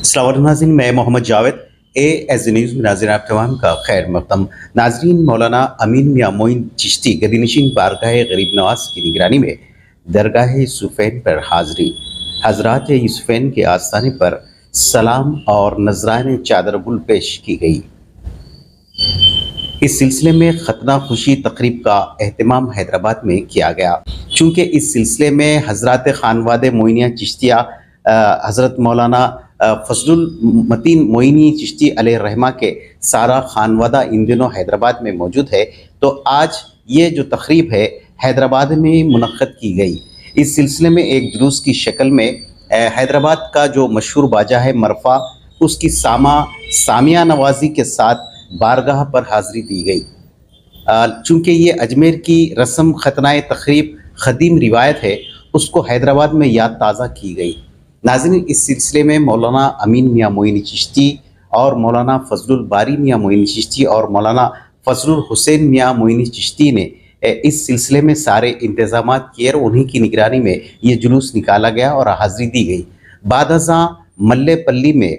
अस्सलाम नाज़रीन, मैं मोहम्मद जावेद AS न्यूज़ में नाज़रीन आप तमाम का खैर मक़दम। नाज़रीन, मौलाना अमीन मियां मोइन चिश्ती गदीनशीन बारगाह गरीब नवाज की निगरानी में दरगाह यूसुफ़ैन पर हाज़री। हज़रात यूसुफ़ैन के आस्थाने पर सलाम और नजराने चादर गुल पेश की गई। इस सिलसिले में खतना खुशी तकरीब का एहतमाम हैदराबाद में किया गया। चूँकि इस सिलसिले में हज़रात खानवादे मोइनिया चिश्तिया हज़रत मौलाना फजलुल मतीन मोइनी चिश्ती अलैहिर्रहमा के सारा खानवादा इन दिनों हैदराबाद में मौजूद है, तो आज ये जो तकरीब है हैदराबाद में मुनक़्क़द की गई। इस सिलसिले में एक जुलूस की शक्ल में हैदराबाद का जो मशहूर बाजा है मरफ़ा, उसकी सामिया नवाज़ी के साथ बारगाह पर हाज़री दी गई। चूँकि ये अजमेर की रस्म खतनाए तकरीब क़दीम रिवायत है, उसको हैदराबाद में याद ताज़ा की गई। नाज़रीन, इस सिलसिले में मौलाना अमीन मियां मोइनी चिश्ती और मौलाना फजलुल बारी मियां मोइनी चिश्ती और मौलाना फजलुल हुसैन मियां मोइनी चिश्ती ने इस सिलसिले में सारे इंतज़ामात किए और उन्हीं की निगरानी में ये जुलूस निकाला गया और हाज़री दी गई। बादअज़ां मल्लेपल्ली में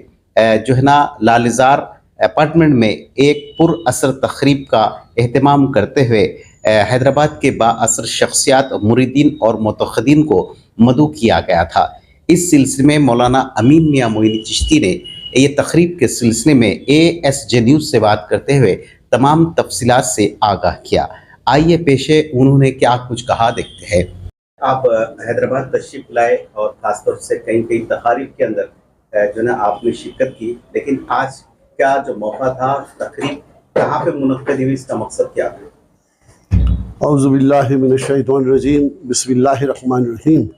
जो है ना लालिज़ार अपार्टमेंट में एक पुरअसर तकरीब का एहतमाम करते हुए हैदराबाद के बाअसर शख्सियात मुरीदीन और मुतक़द्दीन को मदऊ किया गया था। इस सिलसिले में मौलाना अमीन मियां मोइनी चिश्ती ने ये तकरीब के सिलसिले में AS न्यूज़ से बात करते हुए तमाम तफसीलात से आगाह किया। आइए पेशे उन्होंने क्या कुछ कहा, देखते हैं। आप हैदराबाद तशरीफ लाए और ख़ासतौर से कई कई तकारीब के अंदर जो ना आपने शिरकत की, लेकिन आज क्या जो मौका था, तकरीब कहाँ पे मुनक़्क़द हुई, इसका मकसद क्या था? औज़ु बिल्लाहि मिनश शैतानिर रजीम, बिस्मिल्लाहिर रहमानिर रहीम,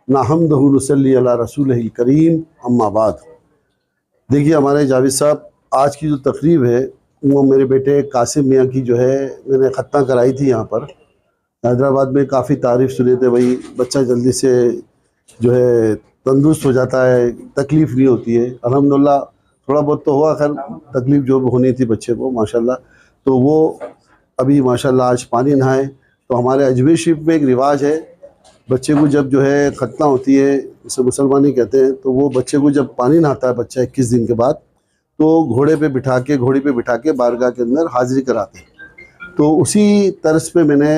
नहमदुहु व नसल्ली अला रसूलिहिल करीम, अम्मा बाद। देखिए, हमारे जावेद साहब, आज की जो तकरीब है वो मेरे बेटे कासिम मियाँ की जो है मैंने खतना कराई थी। यहाँ पर हैदराबाद में काफ़ी तारीफ़ सुने थे, भाई बच्चा जल्दी से जो है तंदुरुस्त हो जाता है, तकलीफ़ नहीं होती है। अल्हम्दुलिल्लाह थोड़ा बहुत तो हुआ, खैर तकलीफ़ जो होनी थी बच्चे को माशाल्लाह, तो वो अभी माशाल्लाह आज पानी नहाए। तो हमारे अजमेर शरीफ में एक रिवाज है, बच्चे को जब जो है खतना होती है, इसे मुसलमानी कहते हैं, तो वो बच्चे को जब पानी नहाता है बच्चा 21 दिन के बाद, तो घोड़ी पे बिठा के बारगाह के अंदर हाज़िरी कराते हैं। तो उसी तर्ज पे मैंने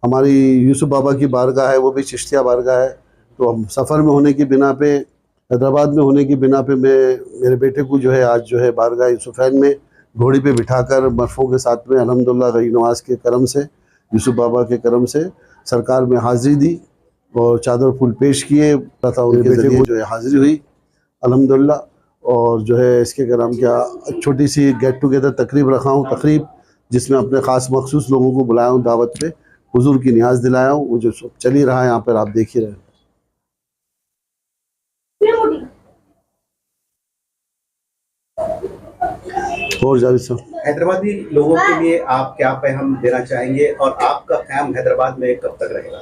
हमारी यूसुफ बाबा की बारगाह है, वो भी चिश्तिया बारगाह है, तो हम सफ़र में होने की बिना पे, हैदराबाद में होने की बिना पे, मैं मेरे बेटे को जो है आज जो है बारगाह यूसुफ़ैन में घोड़ी पे बिठाकर मरफ़ों के साथ में अल्हम्दुलिल्लाह गरीब नवाज के करम से, यूसुफ बाबा के करम से सरकार में हाज़िरी दी और चादर फूल पेश किए था। उनके बेटे को जो है हाज़िरी हुई अल्हम्दुलिल्लाह। और जो है इसके नाम क्या छोटी सी गेट टुगेदर तकरीब रखा हूँ, तकरीब जिसमें अपने ख़ास मखसूस लोगों को बुलाया हूँ दावत पे, हुजूर की नियाज़ दिलाया हूँ। वो जो चल ही रहा है यहाँ पर, आप देख ही रहे हैं। और जावेद साहब, हैदराबादी लोगों के लिए आप क्या पैगाम देना चाहेंगे और आपका क़याम हैदराबाद में कब तक रहेगा?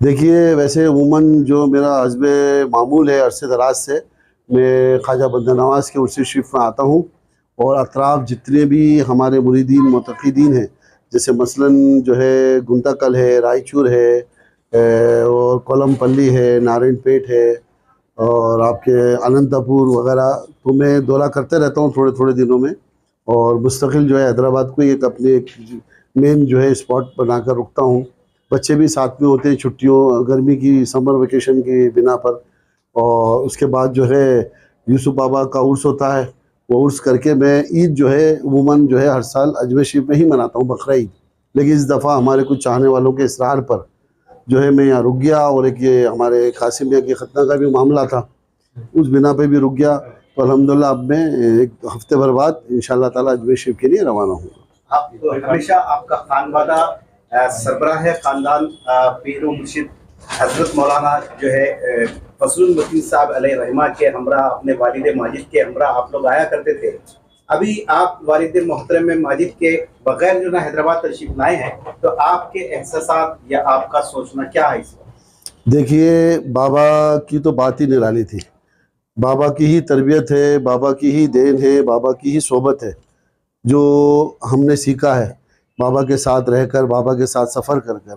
देखिए, वैसे उमूमन जो मेरा हस्बे मामूल है, अरसे दराज से मैं ख्वाजा बंदा नवाज़ के उर्स शरीफ में आता हूँ, और अतराफ़ जितने भी हमारे मुरीदीन मुतक़ीदीन हैं, जैसे मसलन जो है गुंताकल है, रायचूर है, और कोलमपल्ली है, नारायणपेट है, और आपके अनंतपुर वगैरह, तो मैं दौरा करते रहता हूँ थोड़े थोड़े दिनों में, और मुस्तकिल जो है हैदराबाद को एक अपने एक मेन जो है स्पॉट बनाकर रुकता हूँ। बच्चे भी साथ में होते हैं छुट्टियों, गर्मी की समर वेकेशन की बिना पर। और उसके बाद जो है यूसुफ बाबा का उर्स होता है, वो उर्स करके मैं ईद जो है उमूमन जो है हर साल अजमेर शरीफ में ही मनाता हूँ, बकरा ईद। लेकिन इस दफ़ा हमारे कुछ चाहने वालों के इसरार पर जो है मैं यहाँ रुक गया, और एक ये हमारे कासिम मियाँ की खतना का भी मामला था, उस बिना पे भी रुक गया। तो अल्हम्दुलिल्लाह अब मैं एक हफ्ते भर बाद इंशाअल्लाह ताला अजमेर शरीफ के लिए रवाना हूँ। आप तो हमेशा आपका खानवादा सरबराह ख़ानदान पीर मुर्शिद हज़रत मौलाना जो है फजलुल मतीन साहब अलैहिर्रहमा के हमरा, अपने वालिद माजिद के हमरा आप लोग आया करते थे। अभी आप वालिद मोहतरम माजिद के बगैर जो ना हैदराबाद तशरीफ लाए हैं, तो आपके एहसासात या आपका सोचना क्या है इस वक्त? देखिए, बाबा की तो बात ही निराली थी। बाबा की ही तरबियत है, बाबा की ही देन है, बाबा की ही सोबत है जो हमने सीखा है बाबा के साथ रहकर, बाबा के साथ सफ़र कर कर।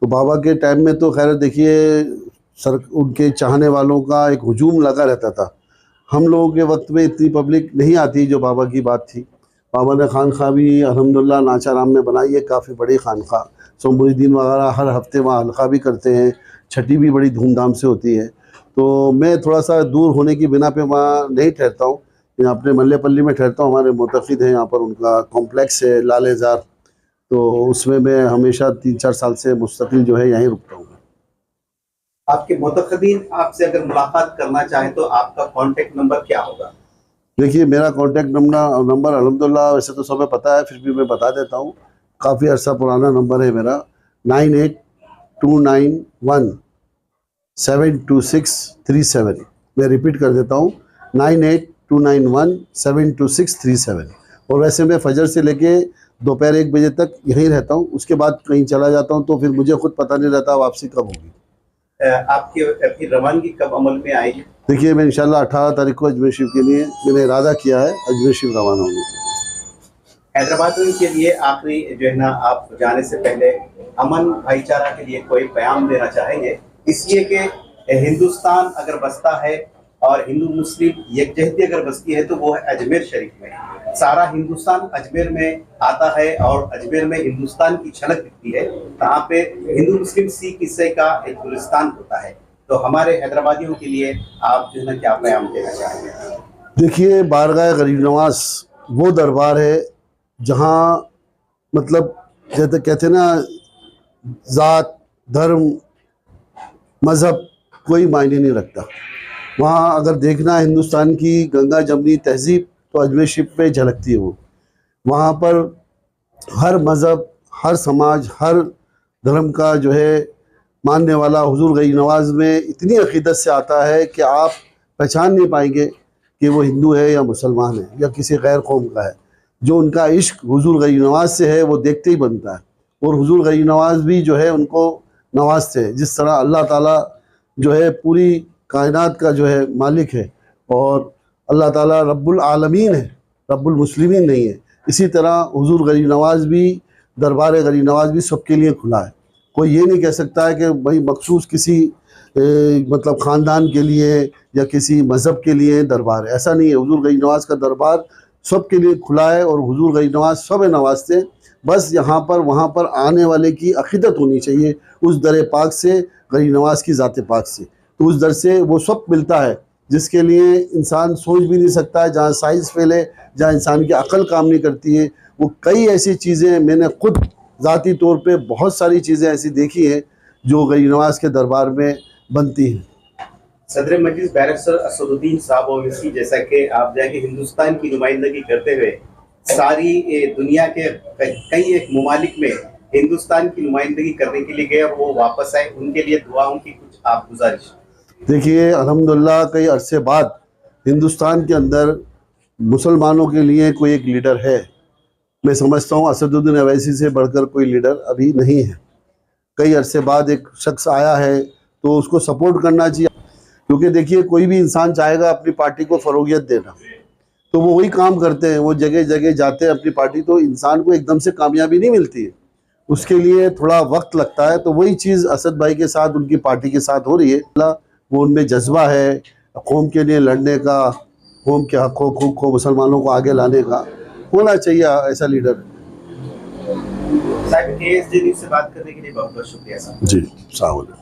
तो बाबा के टाइम में तो खैर देखिए उनके चाहने वालों का एक हुजूम लगा रहता था। हम लोगों के वक्त में इतनी पब्लिक नहीं आती जो बाबा की बात थी। बाबा ने खानखा भी अल्हम्दुलिल्लाह नाचाराम में बनाई है, काफ़ी बड़ी खानखा। सोमबुद्दीन वगैरह हर हफ्ते वहाँ हल्का भी करते हैं, छठी भी बड़ी धूमधाम से होती है। तो मैं थोड़ा सा दूर होने की बिना पे वहाँ नहीं ठहरता हूँ, यहाँ अपने मल्लेपल्ली में ठहरता हूँ। हमारे मुतक़िद हैं यहाँ पर, उनका कॉम्प्लेक्स है लालेज़ार, तो उसमें मैं हमेशा 3-4 साल से मुस्तकिल जो है यहीं रुकता हूँ। आपके मुतक़िदीन आपसे अगर मुलाकात करना चाहें तो आपका कॉन्टेक्ट नंबर क्या होगा? देखिए, मेरा कॉन्टेक्ट नंबर अल्हम्दुलिल्लाह वैसे तो सब पता है, फिर भी मैं बता देता हूँ। काफ़ी अर्सा पुराना नंबर है मेरा, 9829172637। मैं रिपीट कर देता हूँ, 9829172637। और वैसे मैं फजर से लेके दोपहर 1 बजे तक यहीं रहता हूँ, उसके बाद कहीं चला जाता हूँ, तो फिर मुझे खुद पता नहीं रहता वापसी कब होगी। आपकी रवानगी कब अमल में आएगी? देखिए, मैं इंशाल्लाह 18 तारीख को अजमेर शरीफ के लिए मैंने इरादा किया है अजमेर शरीफ रवाना होने का। हैदराबाद के लिए आखिरी जो है ना, आप जाने से पहले अमन भाईचारा के लिए कोई पैगाम देना चाहेंगे? इसलिए कि हिंदुस्तान अगर बसता है और हिंदू मुस्लिम यकजहती अगर बसती है तो वो है अजमेर शरीफ में। सारा हिंदुस्तान अजमेर में आता है और अजमेर में हिंदुस्तान की झलक दिखती है। यहाँ पे हिंदू मुस्लिम सिख ईसाई का एक गुलिस्तान होता है। तो हमारे हैदराबादियों के लिए आप जो है ना क्या पैगाम देना चाहेंगे? देखिए, बारगाह गरीब नवाज वो दरबार है जहाँ मतलब जैसे कहते हैं ना, ज़ात धर्म मज़हब कोई मायने नहीं रखता। वहाँ अगर देखना है हिंदुस्तान की गंगा जमनी तहजीब, तो अजमेर शरीफ पे झलकती है वो। वहाँ पर हर मज़हब, हर समाज, हर धर्म का जो है मानने वाला हुजूर गरीब नवाज में इतनी अक़ीदत से आता है कि आप पहचान नहीं पाएंगे कि वो हिंदू है या मुसलमान है या किसी गैर कौम का है। जो उनका इश्क हुजूर गरीब नवाज से है वो देखते ही बनता है। और हुजूर गरीब नवाज भी जो है उनको नवाजते हैं, जिस तरह अल्लाह ताला जो है पूरी कायनात का जो है मालिक है और अल्लाह ताला रब्बुल आलमीन है, रब्बुल मुस्लिमीन नहीं है। इसी तरह हुजूर गरीब नवाज भी, दरबार गरीब नवाज भी सबके लिए खुला है। कोई ये नहीं कह सकता है कि भाई मखसूस किसी मतलब ख़ानदान के लिए या किसी मज़हब के लिए दरबार है, ऐसा नहीं है। हुजूर गरीब नवाज का दरबार सबके लिए खुला है और हुजूर गरीब नवाज सब नवाजते हैं। बस यहाँ पर वहाँ पर आने वाले की अक़ीदत होनी चाहिए उस दर पाक से, गरीब नवाज की ज़ात पाक से। तो उस दर से वो सब मिलता है जिसके लिए इंसान सोच भी नहीं सकता है। जहाँ साइंस फेल है, जहाँ इंसान की अक़ल काम नहीं करती है, वो कई ऐसी चीज़ें मैंने खुद ज़ाती तौर पे बहुत सारी चीज़ें ऐसी देखी हैं जो गरीब नवाज के दरबार में बनती हैं। सदर मजलिस बैरिस्टर असदुद्दीन साहब ओवैसी, जैसा कि आप जाके हिंदुस्तान की नुमाइंदगी करते हुए सारी दुनिया के कई एक ममालिक में हिंदुस्तान की नुमाइंदगी करने के लिए गए, वो वापस आए, उनके लिए दुआओं की कुछ आप गुजारिश? देखिए, अल्हम्दुलिल्लाह कई अरसे बाद हिंदुस्तान के अंदर मुसलमानों के लिए कोई एक लीडर है। मैं समझता हूँ असदुद्दीन ओवैसी से बढ़कर कोई लीडर अभी नहीं है। कई अरसे बाद एक शख्स आया है तो उसको सपोर्ट करना चाहिए, क्योंकि देखिए कोई भी इंसान चाहेगा अपनी पार्टी को फ़रोगियत देना, तो वो वही काम करते हैं, वो जगह जगह जाते हैं अपनी पार्टी। तो इंसान को एकदम से कामयाबी नहीं मिलती है, उसके लिए थोड़ा वक्त लगता है। तो वही चीज़ असद भाई के साथ, उनकी पार्टी के साथ हो रही है। वो उनमें जज्बा है कौम के लिए लड़ने का, कौम के हक़ को मुसलमानों को आगे लाने का। होना चाहिए ऐसा लीडर। साहब, ASJ न्यूज़ से बात करने के लिए बहुत बहुत शुक्रिया साहब। जी, साहब।